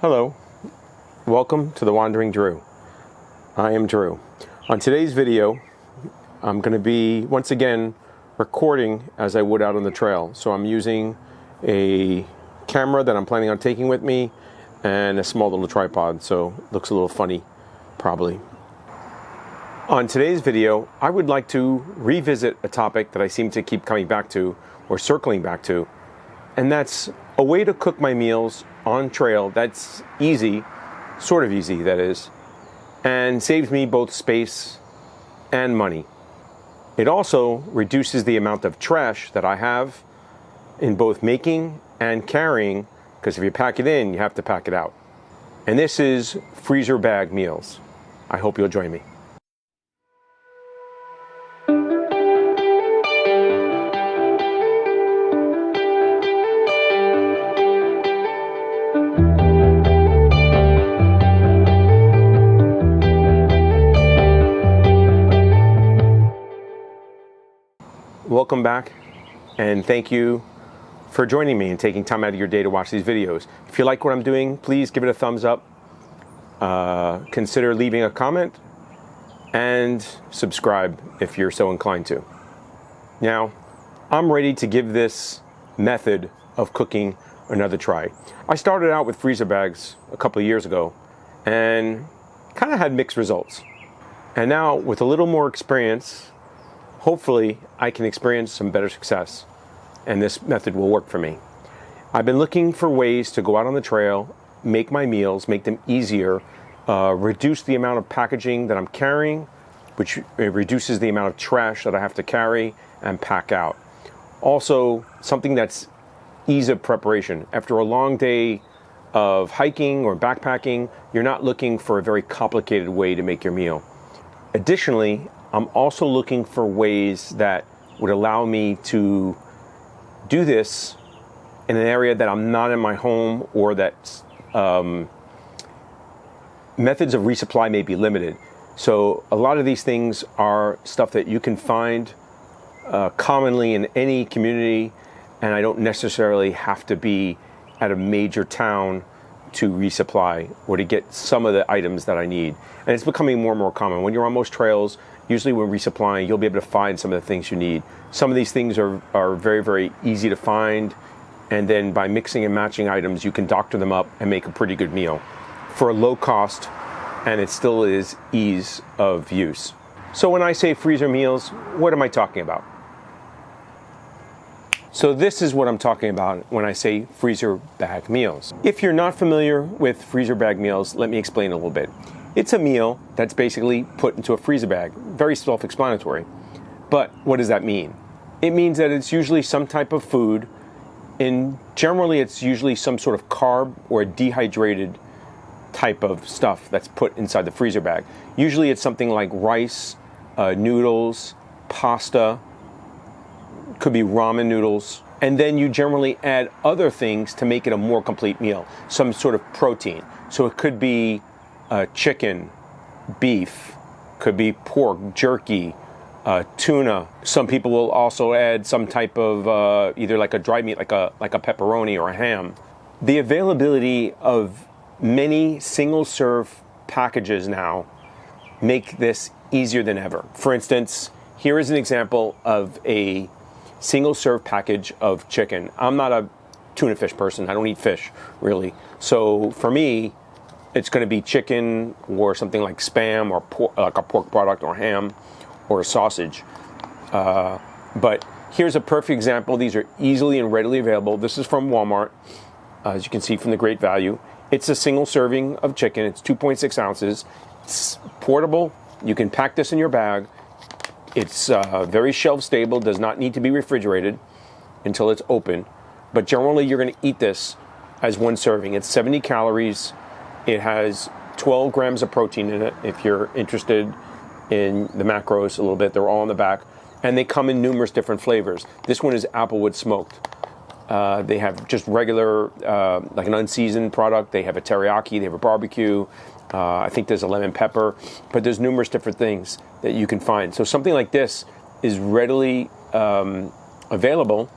Hello, welcome to The Wandering Drew. I am Drew. On today's video, I'm going to be once again recording as I would out on the trail. So I'm using a camera that I'm planning on taking with me and a small little tripod, so it looks a little funny probably. On today's video, I would like to revisit a topic that I seem to keep coming back to or circling back to, and that's a way to cook my meals on trail that's easy, sort of easy that is, and saves me both space and money. It also reduces the amount of trash that I have in both making and carrying, because if you pack it in, you have to pack it out. And this is freezer bag meals. I hope you'll join me. Welcome back, and thank you for joining me and taking time out of your day to watch these videos. If you like what I'm doing, please give it a thumbs up, consider leaving a comment, and subscribe if you're so inclined to. Now, I'm ready to give this method of cooking another try. I started out with freezer bags a couple of years ago and kind of had mixed results. And now, with a little more experience, hopefully I can experience some better success, and this method will work for me. I've been looking for ways to go out on the trail, make my meals, make them easier, reduce the amount of packaging that I'm carrying, which reduces the amount of trash that I have to carry and pack out. Also, something that's ease of preparation. After a long day of hiking or backpacking, you're not looking for a very complicated way to make your meal. Additionally, I'm also looking for ways that would allow me to do this in an area that I'm not in my home, or that methods of resupply may be limited. So a lot of these things are stuff that you can find commonly in any community, and I don't necessarily have to be at a major town to resupply or to get some of the items that I need. And it's becoming more and more common. When you're on most trails, usually when resupplying, you'll be able to find some of the things you need. Some of these things are very, very easy to find, and then by mixing and matching items, you can doctor them up and make a pretty good meal for a low cost, and it still is ease of use. So when I say freezer meals, what am I talking about? So this is what I'm talking about when I say freezer bag meals. If you're not familiar with freezer bag meals, let me explain a little bit. It's a meal that's basically put into a freezer bag. Very self-explanatory. But what does that mean? It means that it's usually some type of food, and generally it's usually some sort of carb or a dehydrated type of stuff that's put inside the freezer bag. Usually it's something like rice, noodles, pasta, could be ramen noodles, and then you generally add other things to make it a more complete meal, some sort of protein. So it could be chicken, beef, could be pork, jerky, tuna. Some people will also add some type of either like a dry meat, like a pepperoni or a ham. The availability of many single-serve packages now make this easier than ever. For instance, here is an example of a single-serve package of chicken. I'm not a tuna fish person. I don't eat fish, really. So for me, it's going to be chicken or something like Spam or like a pork product or ham or a sausage. But here's a perfect example. These are easily and readily available. This is from Walmart, as you can see from the great value. It's a single serving of chicken. It's 2.6 ounces. It's portable. You can pack this in your bag. It's very shelf stable, does not need to be refrigerated until it's open. But generally, you're going to eat this as one serving. It's 70 calories. It has 12 grams of protein in it. If you're interested in the macros a little bit, they're all on the back. And they come in numerous different flavors. This one is applewood smoked. They have just regular, like an unseasoned product. They have a teriyaki, they have a barbecue. I think there's a lemon pepper, but there's numerous different things that you can find. So something like this is readily available,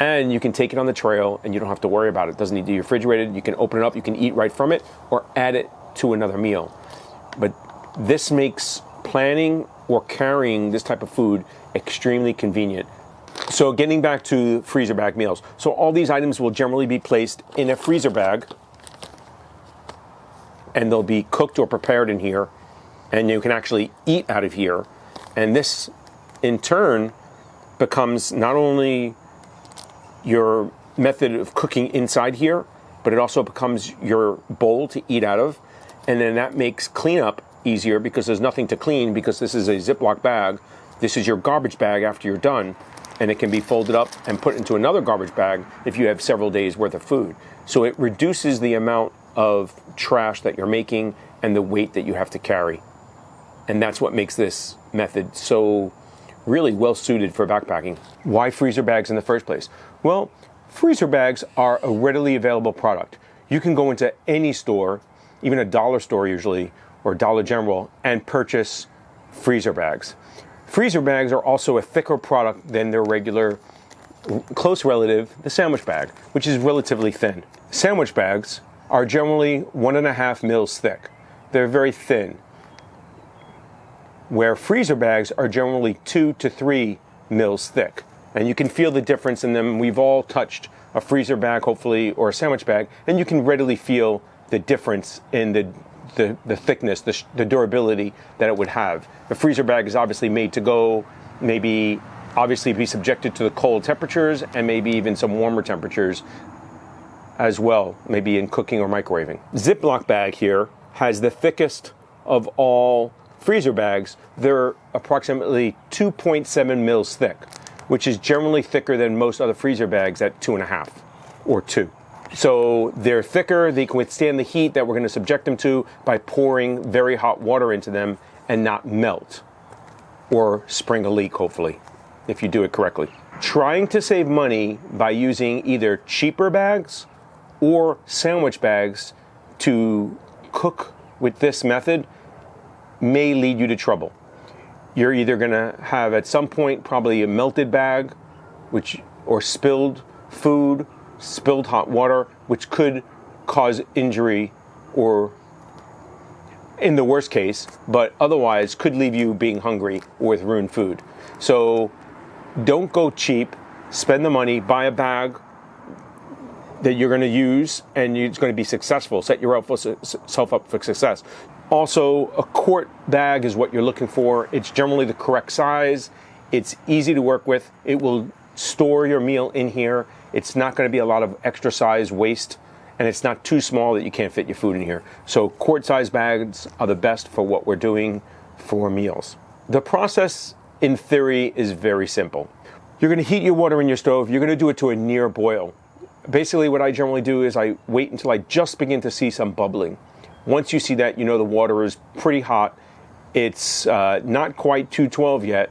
And you can take it on the trail and you don't have to worry about it. It doesn't need to be refrigerated. You can open it up, you can eat right from it, or add it to another meal. But this makes planning or carrying this type of food extremely convenient. So getting back to freezer bag meals. So all these items will generally be placed in a freezer bag, and they'll be cooked or prepared in here, and you can actually eat out of here. And this, in turn, becomes not only your method of cooking inside here, but it also becomes your bowl to eat out of. And then that makes cleanup easier because there's nothing to clean because this is a Ziploc bag. This is your garbage bag after you're done, and it can be folded up and put into another garbage bag if you have several days worth of food. So it reduces the amount of trash that you're making and the weight that you have to carry. And that's what makes this method so really well suited for backpacking. Why freezer bags in the first place? Well, freezer bags are a readily available product. You can go into any store, even a dollar store usually, or Dollar General, and purchase freezer bags. Freezer bags are also a thicker product than their regular close relative, the sandwich bag, which is relatively thin. Sandwich bags are generally 1.5 mils thick. They're very thin, where freezer bags are generally 2 to 3 mils thick. And you can feel the difference in them. We've all touched a freezer bag, hopefully, or a sandwich bag, and you can readily feel the difference in the thickness, the durability that it would have. The freezer bag is obviously made to go, maybe obviously be subjected to the cold temperatures and maybe even some warmer temperatures as well, maybe in cooking or microwaving. Ziploc bag here has the thickest of all freezer bags. They're approximately 2.7 mils thick, which is generally thicker than most other freezer bags at 2.5 or 2. So they're thicker, they can withstand the heat that we're going to subject them to by pouring very hot water into them and not melt or spring a leak, hopefully, if you do it correctly. Trying to save money by using either cheaper bags or sandwich bags to cook with this method may lead you to trouble. You're either going to have at some point probably a melted bag, or spilled food, spilled hot water, which could cause injury or, in the worst case, but otherwise could leave you being hungry or with ruined food. So don't go cheap, spend the money, buy a bag that you're going to use and it's going to be successful. Set yourself up for success. Also, a quart bag is what you're looking for. It's generally the correct size. It's easy to work with. It will store your meal in here. It's not going to be a lot of extra size waste, and it's not too small that you can't fit your food in here. So quart size bags are the best for what we're doing for meals. The process, in theory, is very simple. You're going to heat your water in your stove. You're going to do it to a near boil. Basically, what I generally do is I wait until I just begin to see some bubbling. Once you see that, you know the water is pretty hot. It's not quite 212 yet,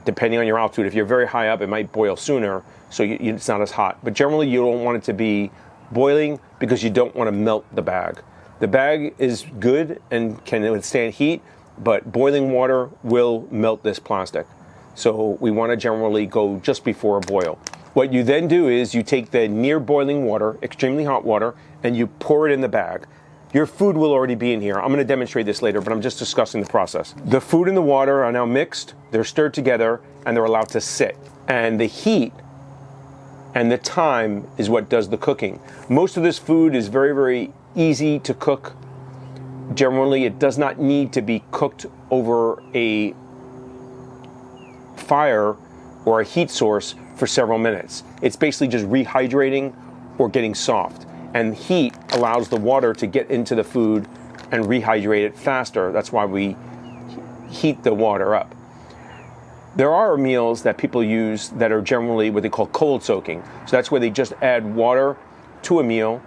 depending on your altitude. If you're very high up, it might boil sooner, so it's not as hot. But generally, you don't want it to be boiling because you don't want to melt the bag. The bag is good and can withstand heat, but boiling water will melt this plastic. So we want to generally go just before a boil. What you then do is you take the near boiling water, extremely hot water, and you pour it in the bag. Your food will already be in here. I'm going to demonstrate this later, but I'm just discussing the process. The food and the water are now mixed, they're stirred together, and they're allowed to sit. And the heat and the time is what does the cooking. Most of this food is very, very easy to cook. Generally, it does not need to be cooked over a fire or a heat source for several minutes. It's basically just rehydrating or getting soft. And heat allows the water to get into the food and rehydrate it faster. That's why we heat the water up. There are meals that people use that are generally what they call cold soaking. So that's where they just add water to a meal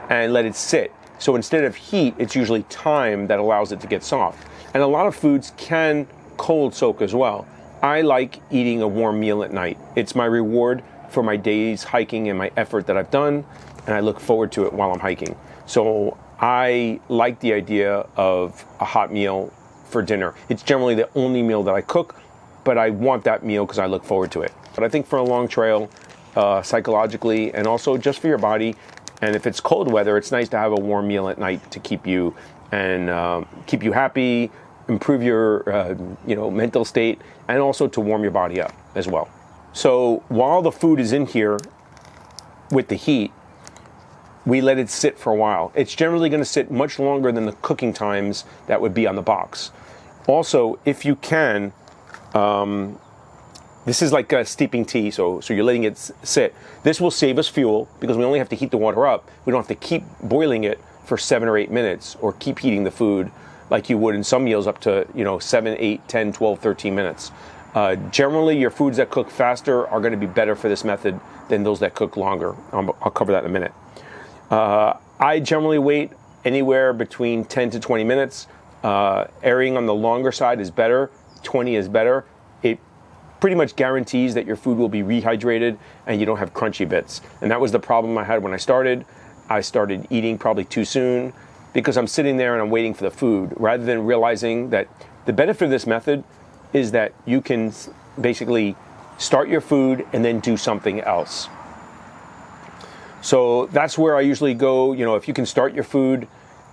and let it sit. So instead of heat, it's usually time that allows it to get soft. And a lot of foods can cold soak as well. I like eating a warm meal at night. It's my reward for my day's hiking and my effort that I've done, and I look forward to it while I'm hiking. So I like the idea of a hot meal for dinner. It's generally the only meal that I cook, but I want that meal because I look forward to it. But I think for a long trail, psychologically, and also just for your body. And if it's cold weather, it's nice to have a warm meal at night to keep you happy, improve your mental state, and also to warm your body up as well. So while the food is in here with the heat, we let it sit for a while. It's generally going to sit much longer than the cooking times that would be on the box. Also, if you can, this is like a steeping tea, so you're letting it sit. This will save us fuel because we only have to heat the water up. We don't have to keep boiling it for 7 or 8 minutes or keep heating the food like you would in some meals up to 7, 8, 10, 12, 13 minutes. Generally, your foods that cook faster are going to be better for this method than those that cook longer. I'll cover that in a minute. I generally wait anywhere between 10 to 20 minutes. Erring on the longer side is better. 20 is better. It pretty much guarantees that your food will be rehydrated and you don't have crunchy bits. And that was the problem I had when I started. I started eating probably too soon because I'm sitting there and I'm waiting for the food, rather than realizing that the benefit of this method is that you can basically start your food and then do something else. So that's where I usually go. If you can start your food,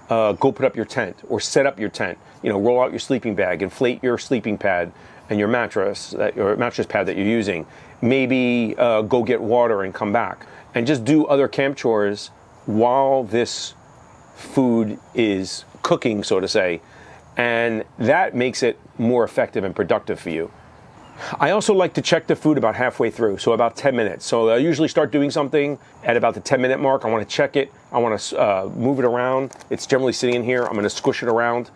go put up your tent or set up your tent. Roll out your sleeping bag, inflate your sleeping pad and your mattress pad that you're using. Maybe go get water and come back and just do other camp chores while this food is cooking, so to say. And that makes it more effective and productive for you. I also like to check the food about halfway through, so about 10 minutes. So I usually start doing something at about the 10-minute mark. I want to check it. I want to move it around. It's generally sitting in here. I'm going to squish it around,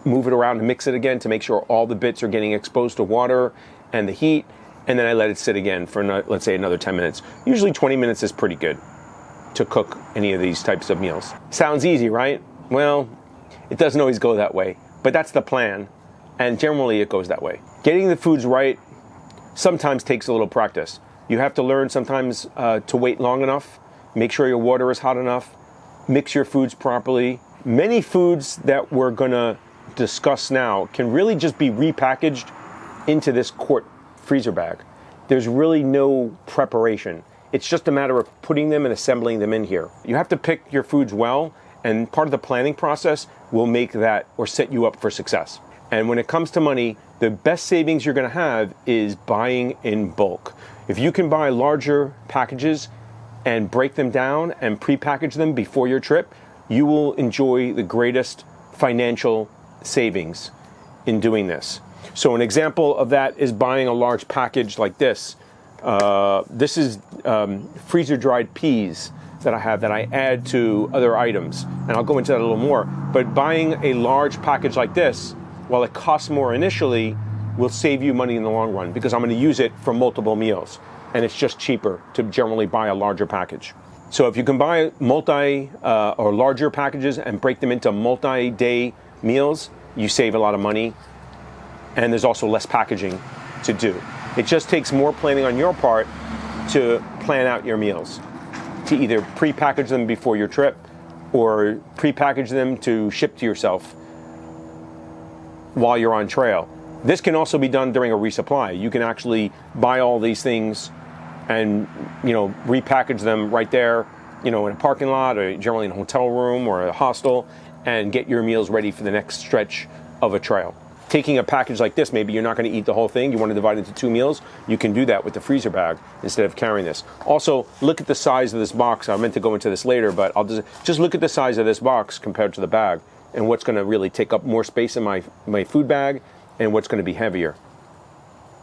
move it around, and mix it again to make sure all the bits are getting exposed to water and the heat. And then I let it sit again for, let's say, another 10 minutes. Usually 20 minutes is pretty good to cook any of these types of meals. Sounds easy, right? Well, it doesn't always go that way, but that's the plan. And generally it goes that way. Getting the foods right sometimes takes a little practice. You have to learn sometimes to wait long enough, make sure your water is hot enough, mix your foods properly. Many foods that we're gonna discuss now can really just be repackaged into this quart freezer bag. There's really no preparation. It's just a matter of putting them and assembling them in here. You have to pick your foods well, and part of the planning process will make that or set you up for success. And when it comes to money, the best savings you're going to have is buying in bulk. If you can buy larger packages and break them down and pre-package them before your trip, you will enjoy the greatest financial savings in doing this. So an example of that is buying a large package like this. This is freezer-dried peas that I have that I add to other items. And I'll go into that a little more. But buying a large package like this, while it costs more initially, will save you money in the long run because I'm going to use it for multiple meals. And it's just cheaper to generally buy a larger package. So if you can buy or larger packages and break them into multi-day meals, you save a lot of money. And there's also less packaging to do. It just takes more planning on your part to plan out your meals, to either pre-package them before your trip or pre-package them to ship to yourself while you're on trail. This can also be done during a resupply. You can actually buy all these things and repackage them right there, in a parking lot or generally in a hotel room or a hostel, and get your meals ready for the next stretch of a trail. Taking a package like this, maybe you're not going to eat the whole thing. You want to divide it into 2 meals. You can do that with the freezer bag instead of carrying this. Also, look at the size of this box. I meant to go into this later, but I'll just look at the size of this box compared to the bag and what's going to really take up more space in my food bag and what's going to be heavier.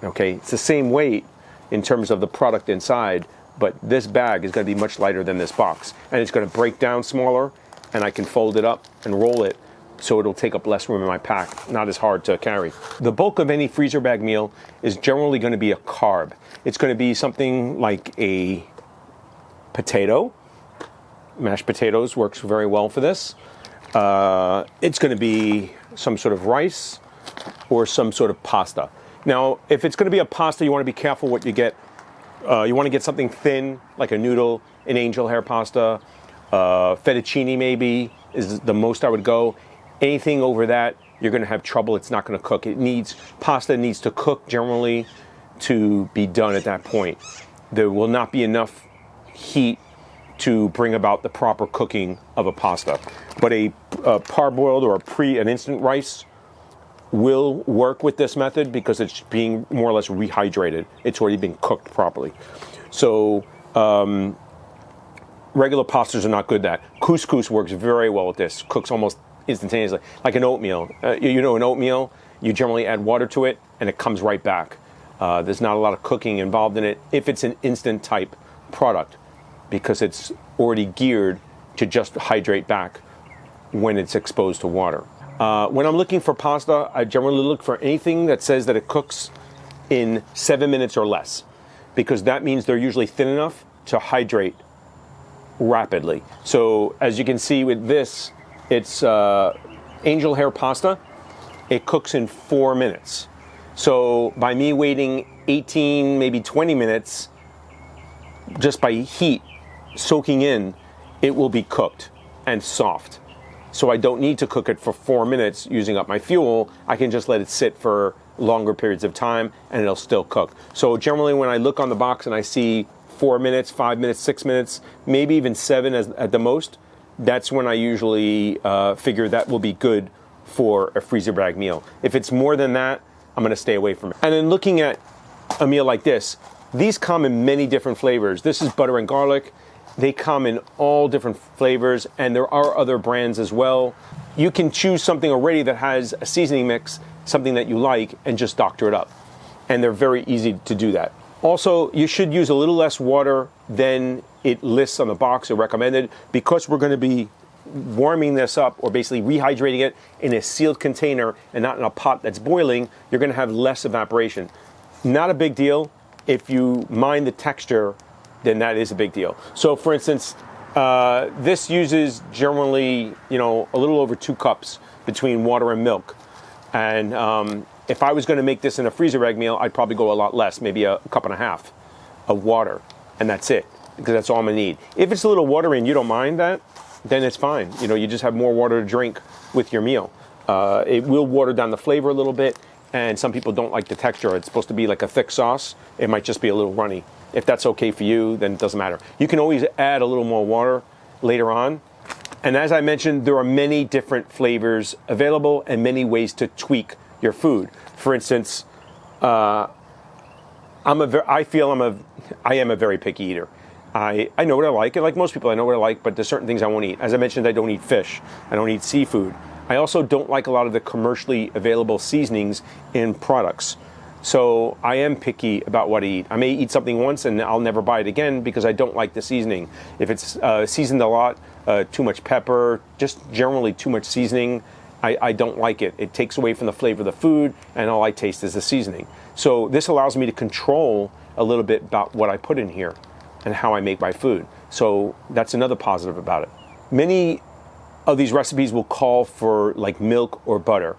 Okay, it's the same weight in terms of the product inside, but this bag is going to be much lighter than this box. And it's going to break down smaller, and I can fold it up and roll it so it'll take up less room in my pack, not as hard to carry. The bulk of any freezer bag meal is generally going to be a carb. It's going to be something like a potato. Mashed potatoes works very well for this. It's going to be some sort of rice or some sort of pasta. Now, if it's going to be a pasta, you want to be careful what you get. You want to get something thin, like a noodle, an angel hair pasta, fettuccine maybe is the most I would go. Anything over that, you're going to have trouble. It's not going to cook. Pasta needs to cook generally to be done at that point. there will not be enough heat to bring about the proper cooking of a pasta. But a parboiled or an instant rice will work with this method because it's being more or less rehydrated. It's already been cooked properly. So regular pastas are not good at that. Couscous works very well with this. Cooks almost instantaneously, like an oatmeal. An oatmeal, you generally add water to it and it comes right back. There's not a lot of cooking involved in it if it's an instant type product, because it's already geared to just hydrate back when it's exposed to water. When I'm looking for pasta, I generally look for anything that says that it cooks in 7 minutes or less, because that means they're usually thin enough to hydrate rapidly. So as you can see with this, it's angel hair pasta. It cooks in 4 minutes. So by me waiting 18, maybe 20 minutes, just by heat soaking in, it will be cooked and soft. So I don't need to cook it for 4 minutes using up my fuel. I can just let it sit for longer periods of time and it'll still cook. So generally when I look on the box and I see 4 minutes, 5 minutes, 6 minutes, maybe even 7 at the most, that's when I usually figure that will be good for a freezer bag meal. If it's more than that, I'm gonna stay away from it. And then looking at a meal like this, these come in many different flavors. This is butter and garlic. They come in all different flavors, and there are other brands as well. You can choose something already that has a seasoning mix, something that you like, and just doctor it up. And they're very easy to do that. Also, you should use a little less water than it lists on the box or recommended, because we're going to be warming this up, or basically rehydrating it in a sealed container and not in a pot that's boiling. You're going to have less evaporation. Not a big deal. If you mind the texture, then that is a big deal. So for instance, this uses generally, a little over 2 cups between water and milk. And if I was going to make this in a freezer bag meal, I'd probably go a lot less, maybe a cup and a half of water, and that's it, because that's all I'm gonna need. If it's a little watery and you don't mind that, then it's fine. You just have more water to drink with your meal. It will water down the flavor a little bit, and some people don't like the texture. It's supposed to be like a thick sauce. It might just be a little runny. If that's okay for you, then it doesn't matter. You can always add a little more water later on. And as I mentioned, there are many different flavors available and many ways to tweak your food. For instance, I am a very picky eater. I know what I like. Like most people, I know what I like, but there's certain things I won't eat. As I mentioned, I don't eat fish. I don't eat seafood. I also don't like a lot of the commercially available seasonings in products. So I am picky about what I eat. I may eat something once and I'll never buy it again because I don't like the seasoning. If it's seasoned a lot, too much pepper, just generally too much seasoning, I don't like it. It takes away from the flavor of the food, and all I taste is the seasoning. So this allows me to control a little bit about what I put in here and how I make my food. So that's another positive about it. Many of these recipes will call for like milk or butter.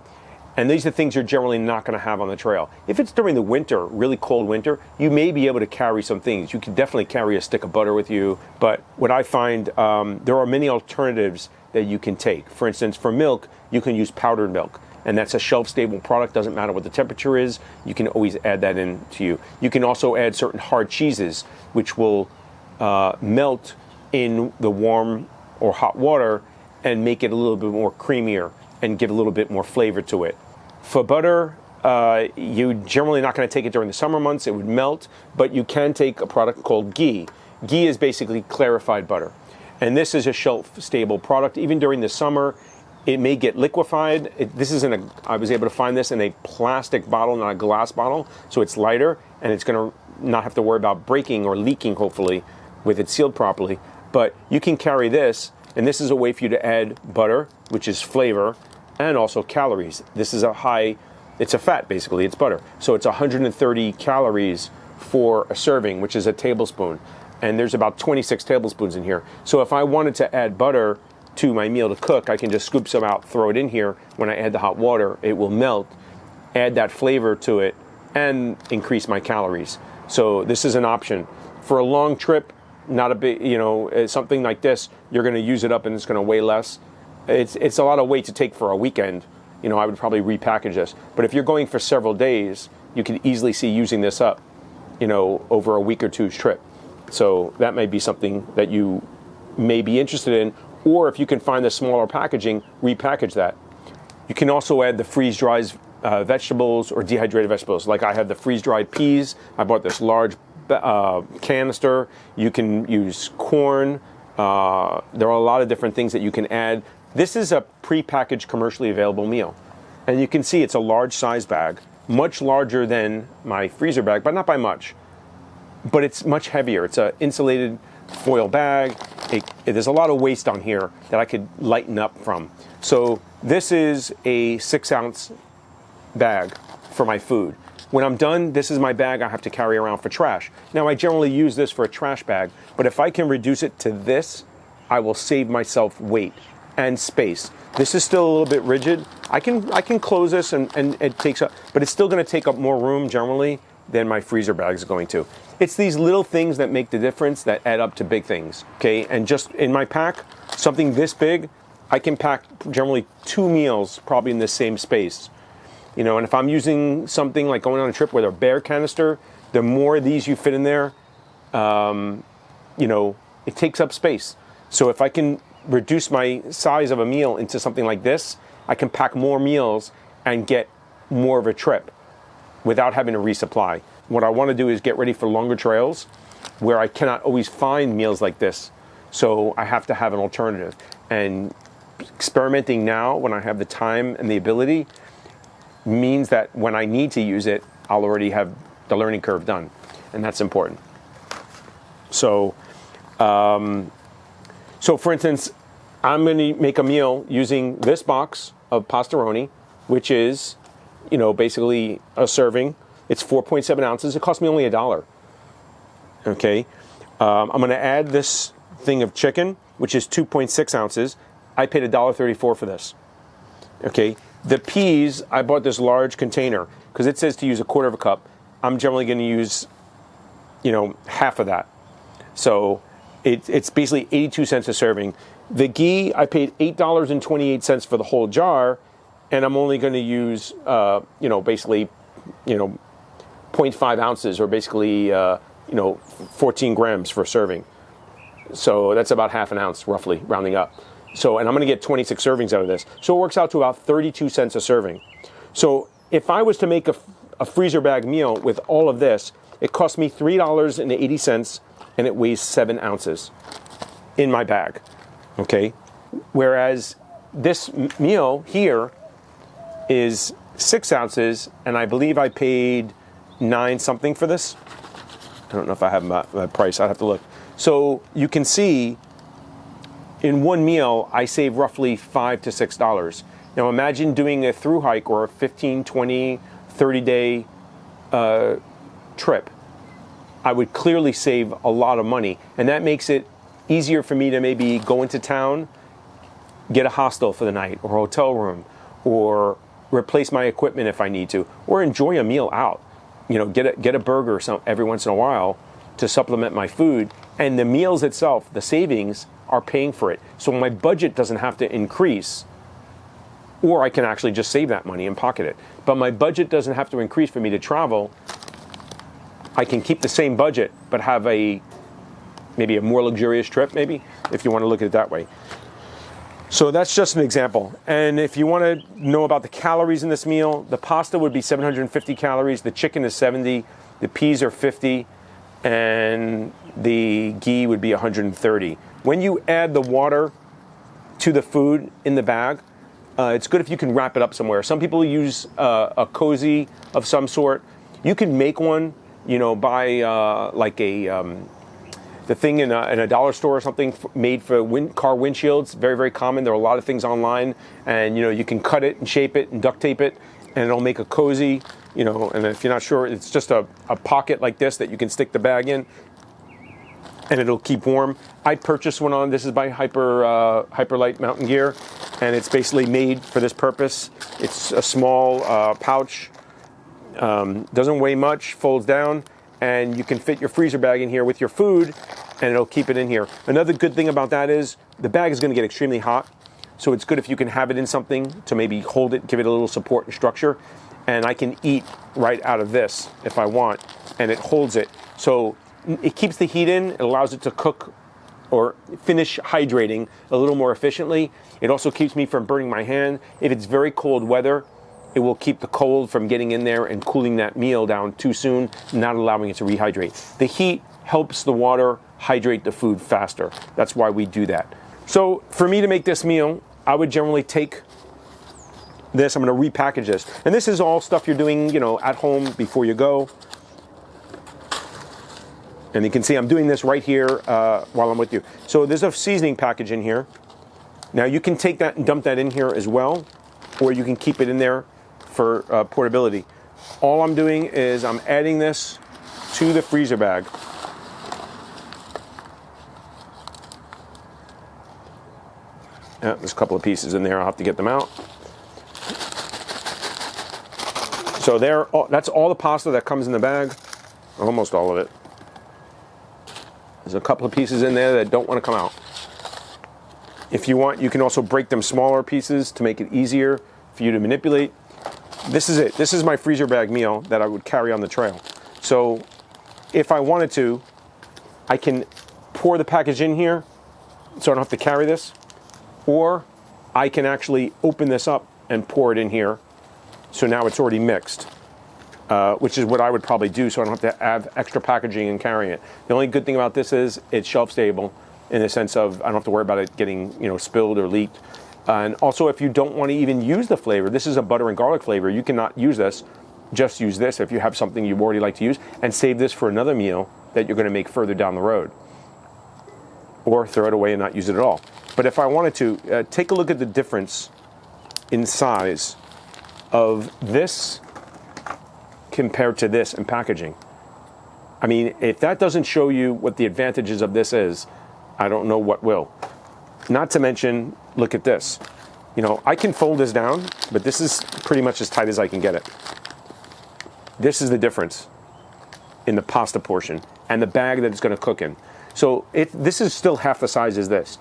And these are things you're generally not going to have on the trail. If it's during the winter, really cold winter, you may be able to carry some things. You can definitely carry a stick of butter with you. But what I find, there are many alternatives that you can take. For instance, for milk, you can use powdered milk. And that's a shelf-stable product. Doesn't matter what the temperature is. You can always add that in to you. You can also add certain hard cheeses, which will melt in the warm or hot water and make it a little bit more creamier and give a little bit more flavor to it. For butter, you're generally not going to take it during the summer months. It would melt, but you can take a product called ghee. Ghee is basically clarified butter. And this is a shelf-stable product. Even during the summer, it may get liquefied. I was able to find this in a plastic bottle, not a glass bottle, so it's lighter, and it's going to not have to worry about breaking or leaking, hopefully, with it sealed properly. But you can carry this, and this is a way for you to add butter, which is flavor, and also calories. This is it's a fat basically, it's butter. So it's 130 calories for a serving, which is a tablespoon. And there's about 26 tablespoons in here. So if I wanted to add butter to my meal to cook, I can just scoop some out, throw it in here. When I add the hot water, it will melt, add that flavor to it, and increase my calories. So this is an option. For a long trip, not a big, something like this, you're gonna use it up and it's gonna weigh less. It's a lot of weight to take for a weekend. I would probably repackage this. But if you're going for several days, you can easily see using this up over a week or two's trip. So that may be something that you may be interested in, or if you can find the smaller packaging, repackage that. You can also add the freeze-dried vegetables or dehydrated vegetables. Like I have the freeze-dried peas. I bought this large canister. You can use corn. There are a lot of different things that you can add. This is a pre-packaged, commercially available meal. And you can see it's a large size bag, much larger than my freezer bag, but not by much. But it's much heavier. It's an insulated foil bag. There's a lot of waste on here that I could lighten up from. So this is a 6-ounce bag for my food. When I'm done, this is my bag I have to carry around for trash. Now, I generally use this for a trash bag, but if I can reduce it to this, I will save myself weight and space. This is still a little bit rigid. I can close this and it takes up, but it's still going to take up more room generally than my freezer bag is going to. It's these little things that make the difference that add up to big things, okay? And just in my pack, something this big, I can pack generally 2 meals probably in the same space. And if I'm using something like going on a trip with a bear canister, the more of these you fit in there, it takes up space. So if I can reduce my size of a meal into something like this, I can pack more meals and get more of a trip without having to resupply. What I want to do is get ready for longer trails where I cannot always find meals like this. So I have to have an alternative. And experimenting now when I have the time and the ability means that when I need to use it, I'll already have the learning curve done. And that's important. So for instance, I'm going to make a meal using this box of pastaroni, which is, basically a serving. It's 4.7 ounces. It cost me only $1. Okay. I'm going to add this thing of chicken, which is 2.6 ounces. I paid $1.34 for this. Okay. The peas, I bought this large container because it says to use 1/4 of a cup. I'm generally going to use, half of that. So it's basically 82 cents a serving. The ghee, I paid $8.28 for the whole jar, and I'm only going to use, basically, 0.5 ounces or basically, 14 grams for a serving. So that's about half an ounce, roughly, rounding up. So, and I'm going to get 26 servings out of this. So it works out to about 32 cents a serving. So if I was to make a freezer bag meal with all of this, it cost me $3.80, and it weighs 7 ounces in my bag. Okay? Whereas this meal here is 6 ounces, and I believe I paid 9 something for this. I don't know if I have my price. I'd have to look. So you can see in one meal, I save roughly $5 to $6. Now imagine doing a through hike or a 15, 20, 30-day trip. I would clearly save a lot of money, and that makes it easier for me to maybe go into town, get a hostel for the night or a hotel room, or replace my equipment if I need to, or enjoy a meal out. Get a burger every once in a while to supplement my food. And the meals itself, the savings, are paying for it. So my budget doesn't have to increase, or I can actually just save that money and pocket it. But my budget doesn't have to increase for me to travel. I can keep the same budget, but have maybe a more luxurious trip, maybe, if you want to look at it that way. So that's just an example. And if you want to know about the calories in this meal, the pasta would be 750 calories, the chicken is 70, the peas are 50, and the ghee would be 130. When you add the water to the food in the bag, it's good if you can wrap it up somewhere. Some people use a cozy of some sort. You can make one, buy like the thing in a dollar store or something made for car windshields. Very, very common. There are a lot of things online, and you can cut it and shape it and duct tape it, and it'll make a cozy. And if you're not sure, it's just a pocket like this that you can stick the bag in, and it'll keep warm. I purchased one on. This is by Hyperlite Mountain Gear, and it's basically made for this purpose. It's a small pouch, doesn't weigh much, folds down, and you can fit your freezer bag in here with your food, and it'll keep it in here. Another good thing about that is the bag is going to get extremely hot, so it's good if you can have it in something to maybe hold it, give it a little support and structure. and I can eat right out of this if I want, and it holds it. So it keeps the heat in, it allows it to cook or finish hydrating a little more efficiently. It also keeps me from burning my hand. If it's very cold weather, it will keep the cold from getting in there and cooling that meal down too soon, not allowing it to rehydrate. The heat helps the water hydrate the food faster. That's why we do that. So for me to make this meal, I would generally take this, I'm gonna repackage this. And this is all stuff you're doing, you know, at home before you go. And you can see I'm doing this right here while I'm with you. So there's a seasoning package in here. Now you can take that and dump that in here as well, or you can keep it in there for portability. All I'm doing is I'm adding this to the freezer bag. There's a couple of pieces in there, I'll have to get them out. So that's all the pasta that comes in the bag, almost all of it. There's a couple of pieces in there that don't want to come out. If you want, you can also break them smaller pieces to make it easier for you to manipulate. This is it. This is my freezer bag meal that I would carry on the trail. So if I wanted to, I can pour the package in here so I don't have to carry this, or I can actually open this up and pour it in here. So now it's already mixed, which is what I would probably do so I don't have to add extra packaging and carrying it. The only good thing about this is it's shelf stable in the sense of I don't have to worry about it getting, you know, spilled or leaked. And also, if you don't want to even use the flavor, this is a butter and garlic flavor, you cannot use this. Just use this if you have something you already like to use, and save this for another meal that you're going to make further down the road. Or throw it away and not use it at all. But if I wanted to, take a look at the difference in size of this compared to this in packaging. I mean, if that doesn't show you what the advantages of this is, I don't know what will. Not to mention, look at this. You know, I can fold this down, but this is pretty much as tight as I can get it. This is the difference in the pasta portion and the bag that it's going to cook in. So this is still half the size as this.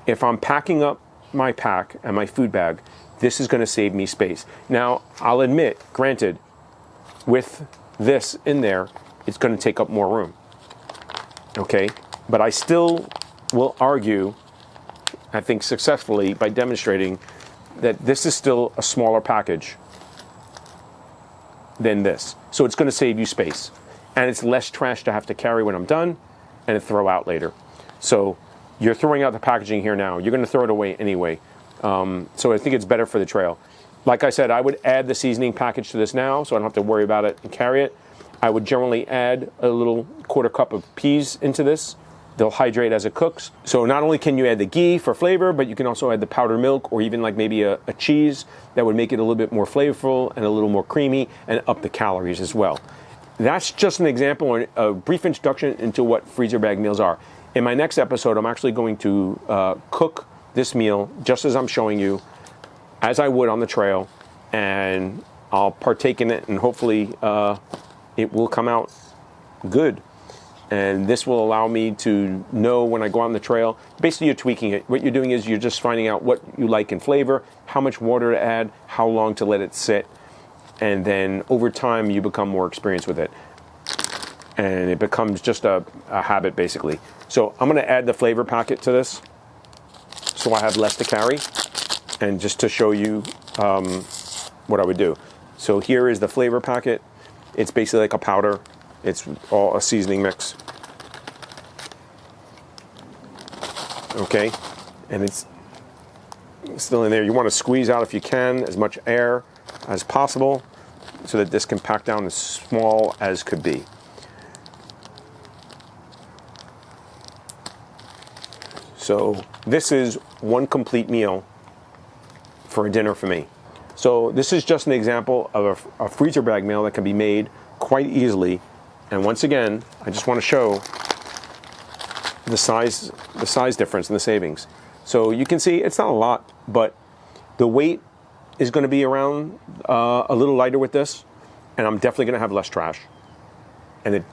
If I'm packing up my pack and my food bag, this is going to save me space. Now, I'll admit, granted, with this in there, it's going to take up more room. Okay? But I still will argue, I think successfully, by demonstrating that this is still a smaller package than this. So it's going to save you space. And it's less trash to have to carry when I'm done and to throw out later. So you're throwing out the packaging here now. You're going to throw it away anyway. So I think it's better for the trail. Like I said, I would add the seasoning package to this now so I don't have to worry about it and carry it. I would generally add a little quarter cup of peas into this. They'll hydrate as it cooks. So not only can you add the ghee for flavor, but you can also add the powdered milk or even like maybe a cheese that would make it a little bit more flavorful and a little more creamy and up the calories as well. That's just an example or a brief introduction into what freezer bag meals are. In my next episode, I'm actually going to cook this meal just as I'm showing you, as I would on the trail, and I'll partake in it, and hopefully it will come out good. And this will allow me to know when I go on the trail. Basically, you're tweaking it. What you're doing is you're just finding out what you like in flavor, how much water to add, how long to let it sit, and then over time you become more experienced with it. And it becomes just a habit, basically. So I'm going to add the flavor packet to this so I have less to carry, and just to show you what I would do. So here is the flavor packet. It's basically like a powder. It's all a seasoning mix. Okay, and it's still in there. You want to squeeze out, if you can, as much air as possible so that this can pack down as small as could be. So this is one complete meal for a dinner for me. So this is just an example of a freezer bag meal that can be made quite easily. And once again, I just want to show the size difference and the savings. So you can see it's not a lot, but the weight is going to be around a little lighter with this, and I'm definitely going to have less trash. And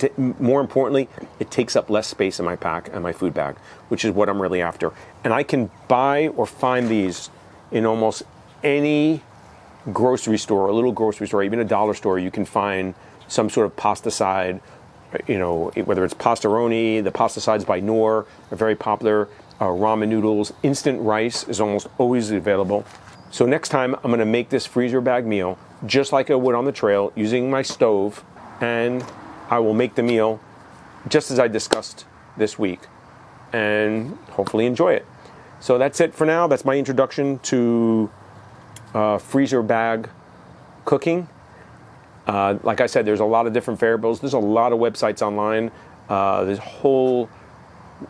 more importantly, it takes up less space in my pack and my food bag, which is what I'm really after. And I can buy or find these in almost any grocery store, a little grocery store, even a dollar store, you can find some sort of pasticide, whether it's Pastaroni, the pasticides by Knorr are very popular, ramen noodles, instant rice is almost always available. So next time I'm going to make this freezer bag meal just like I would on the trail using my stove, and I will make the meal just as I discussed this week and hopefully enjoy it. So that's it for now. That's my introduction to freezer bag cooking. Like I said, there's a lot of different variables. There's a lot of websites online. There's whole,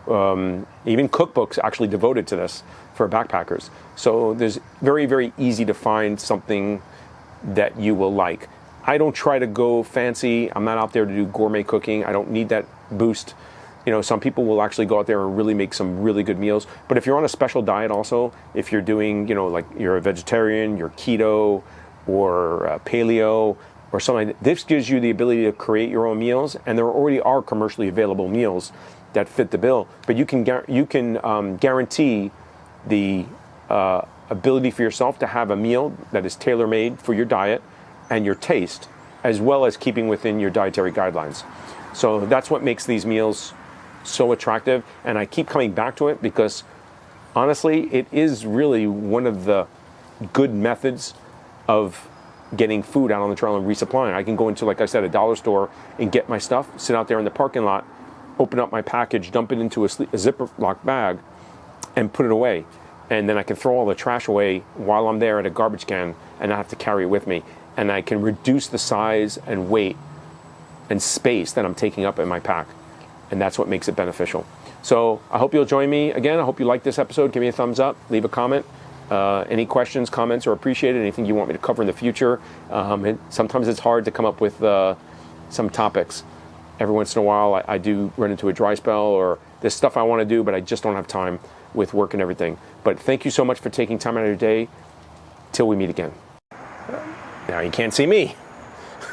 even cookbooks actually devoted to this for backpackers. So there's very, very easy to find something that you will like. I don't try to go fancy. I'm not out there to do gourmet cooking. I don't need that boost. Some people will actually go out there and really make some really good meals. But if you're on a special diet also, if you're doing, like you're a vegetarian, you're keto or paleo or something, this gives you the ability to create your own meals. And there already are commercially available meals that fit the bill. But you can guarantee the ability for yourself to have a meal that is tailor-made for your diet and your taste, as well as keeping within your dietary guidelines. So that's what makes these meals so attractive, and I keep coming back to it because honestly, it is really one of the good methods of getting food out on the trail and resupplying. I can go into, like I said, a dollar store and get my stuff, sit out there in the parking lot, open up my package, dump it into a Ziploc bag, and put it away. And then I can throw all the trash away while I'm there at a garbage can and not have to carry it with me. And I can reduce the size and weight and space that I'm taking up in my pack. And that's what makes it beneficial. So I hope you'll join me again. I hope you like this episode. Give me a thumbs up, leave a comment. Any questions, comments are appreciated. Anything you want me to cover in the future. Sometimes it's hard to come up with some topics. Every once in a while I do run into a dry spell or there's stuff I want to do, but I just don't have time with work and everything. But thank you so much for taking time out of your day. Till we meet again. Now you can't see me.